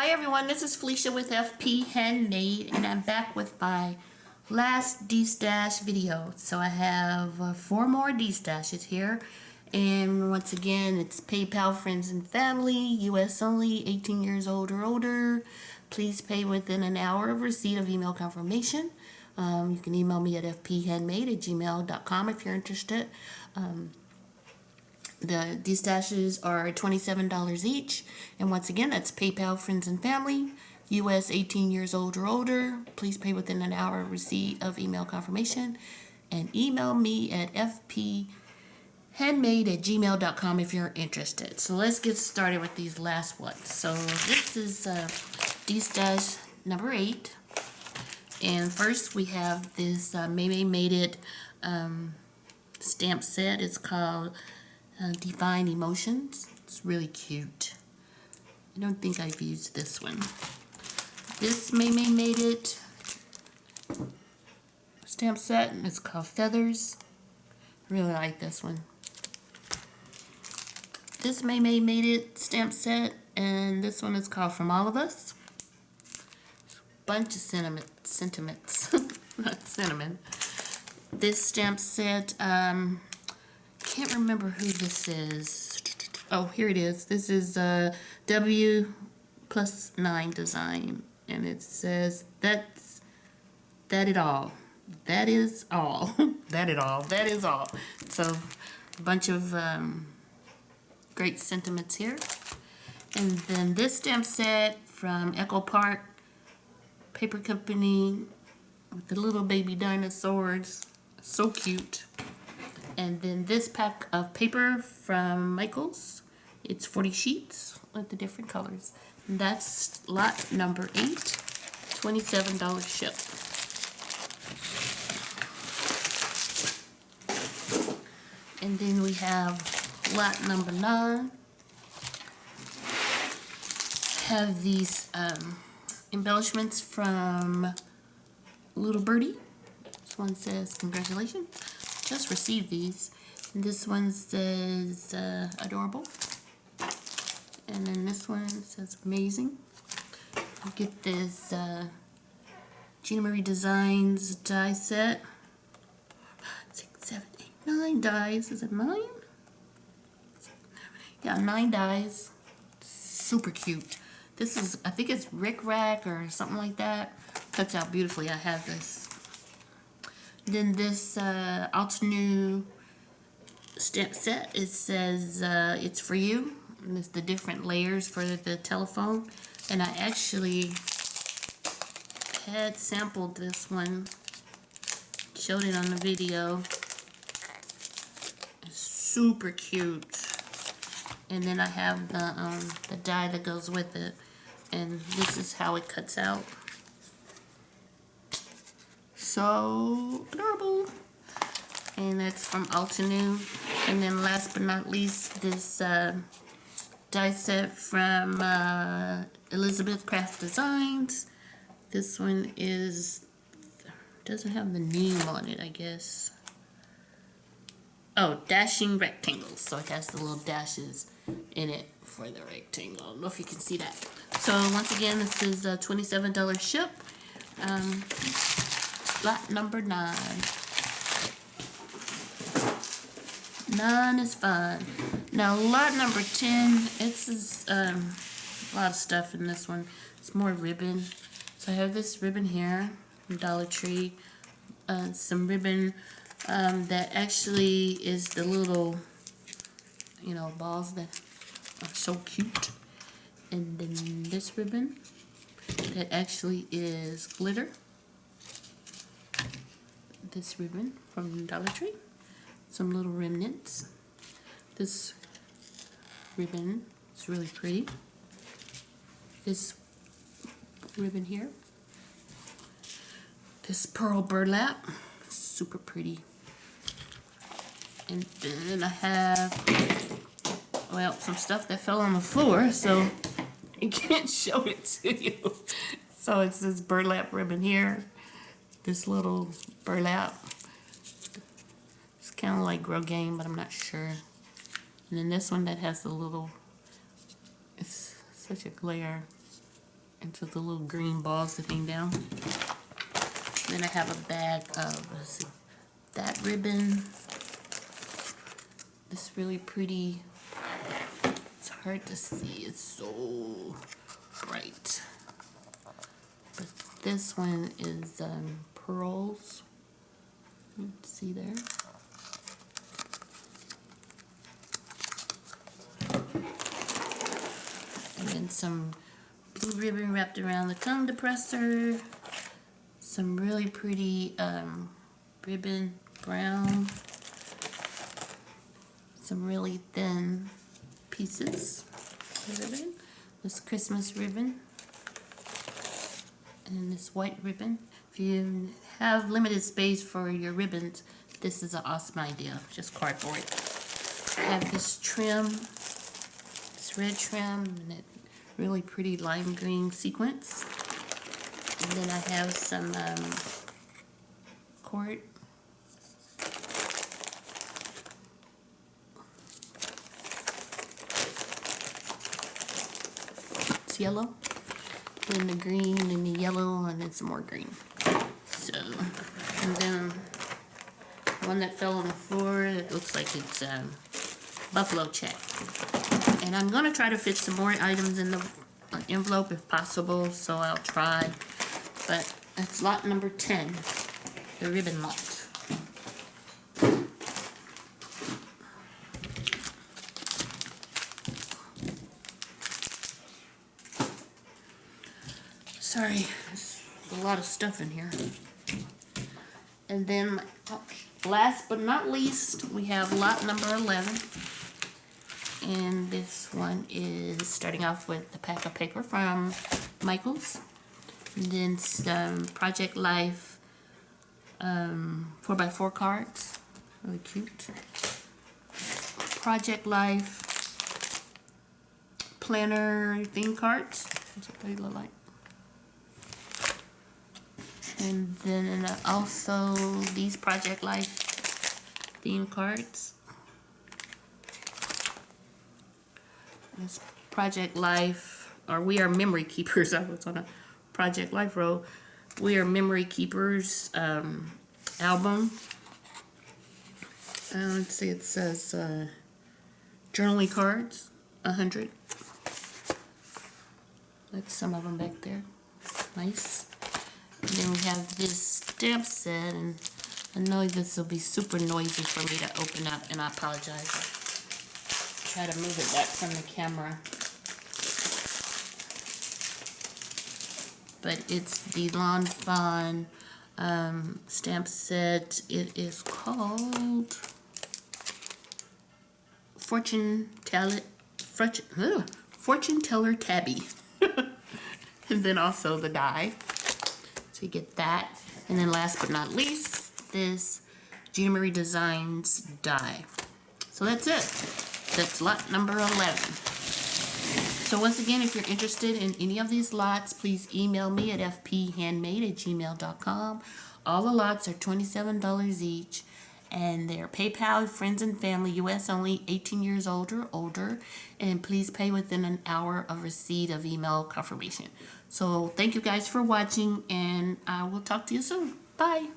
Hi everyone, this is Felicia with FP Handmade, and I'm back with my last Destash video. So I have 4 more Destashes here, and once again it's PayPal friends and family, US only, 18 years old or older. Please pay within an hour of receipt of email confirmation. You can email me at fphandmade@gmail.com if you're interested. These stashes are $27 each, and once again that's PayPal friends and family, US 18 years old or older. Please pay within an hour of receipt of email confirmation, and email me at fphandmade@gmail.com if you're interested. So let's get started with these last ones. So this is Destash number 8, and first we have this Made It stamp set. It's called Define Emotions. It's really cute. I don't think I've used this one. This Made It stamp set, and it's called Feathers. I really like this one. This Made It stamp set, and this one is called From All of Us. Bunch of sentiments, not cinnamon. This stamp set, can't remember who this is. Oh, here it is. This is W+9 design, and it says that is all. That is all. That is all. So a bunch of great sentiments here. And then this stamp set from Echo Park Paper Company with the little baby dinosaurs. So cute. And then this pack of paper from Michaels. It's 40 sheets with the different colors. And that's lot number 8, $27 ship. And then we have lot number 9. Have these embellishments from Little Birdie. This one says, congratulations. Just received these. And this one says adorable, and then this one says amazing. You get this Gina Marie Designs die set. 6, 7, 8, 9 dies. Is it 9? Yeah, 9 dies. Super cute. This is, I think it's Rick Rack or something like that. Cuts out beautifully. I have this. Then this Altenew stamp set, it says it's for you, and it's the different layers for the telephone. And I actually had sampled this one, showed it on the video. It's super cute. And then I have the die that goes with it, and this is how it cuts out. So adorable. And that's from Altenew. And then last but not least, this die set from Elizabeth Craft Designs. This one doesn't have the name on it, I guess. Oh, dashing rectangles. So it has the little dashes in it for the rectangle. I don't know if you can see that. So once again, this is a $27 ship. Lot number 9. 9 is fun. Now lot number 10, it's a lot of stuff in this one. It's more ribbon. So I have this ribbon here from Dollar Tree. Some ribbon that actually is the little, balls that are so cute. And then this ribbon that actually is glitter. This ribbon from Dollar Tree. Some little remnants. This ribbon is really pretty. This ribbon here. This pearl burlap. Super pretty. And then I have, well, some stuff that fell on the floor, so I can't show it to you. So it's this burlap ribbon here. This little burlap. It's kind of like Rogaine, but I'm not sure. And then this one that has the little, it's such a glare. into the little green balls that hang down. Then I have a bag of, let's see, that ribbon. This really pretty, it's hard to see, it's so bright. But this one is pearls. Let's see there. And then some blue ribbon wrapped around the tongue depressor. Some really pretty ribbon, brown. Some really thin pieces of ribbon. This Christmas ribbon. And this white ribbon. If you have limited space for your ribbons, this is an awesome idea. Just cardboard. I have this trim, this red trim, and that really pretty lime green sequence. And then I have some cord. It's yellow. Then the green, and the yellow, and then some more green. So, and then one that fell on the floor, it looks like it's buffalo check. And I'm gonna try to fit some more items in the envelope if possible, so I'll try. But that's lot number 10, the ribbon lot. Sorry, there's a lot of stuff in here. And then, last but not least, we have lot number 11. And this one is starting off with a pack of paper from Michaels. And then some Project Life 4x4 cards. Really cute. Project Life planner theme cards. That's what they look like. And then also these Project Life theme cards. This Project Life, or We Are Memory Keepers. I was on a Project Life row. We Are Memory Keepers album. Let's see, it says journaling cards, 100. That's some of them back there. Nice. And then we have this stamp set, and I know this will be super noisy for me to open up, and I apologize. I'll try to move it back from the camera. But it's the Lawn Fawn stamp set. It is called Fortune Teller Tabby. And then also the die. So you get that. And then last but not least, this Gina Marie Designs die. So that's it. That's lot number 11. So once again, if you're interested in any of these lots, please email me at fphandmade@gmail.com. All the lots are $27 each, and they're PayPal, friends and family, U.S. only, 18 years old or older, and please pay within an hour of receipt of email confirmation. So thank you guys for watching, and I will talk to you soon. Bye.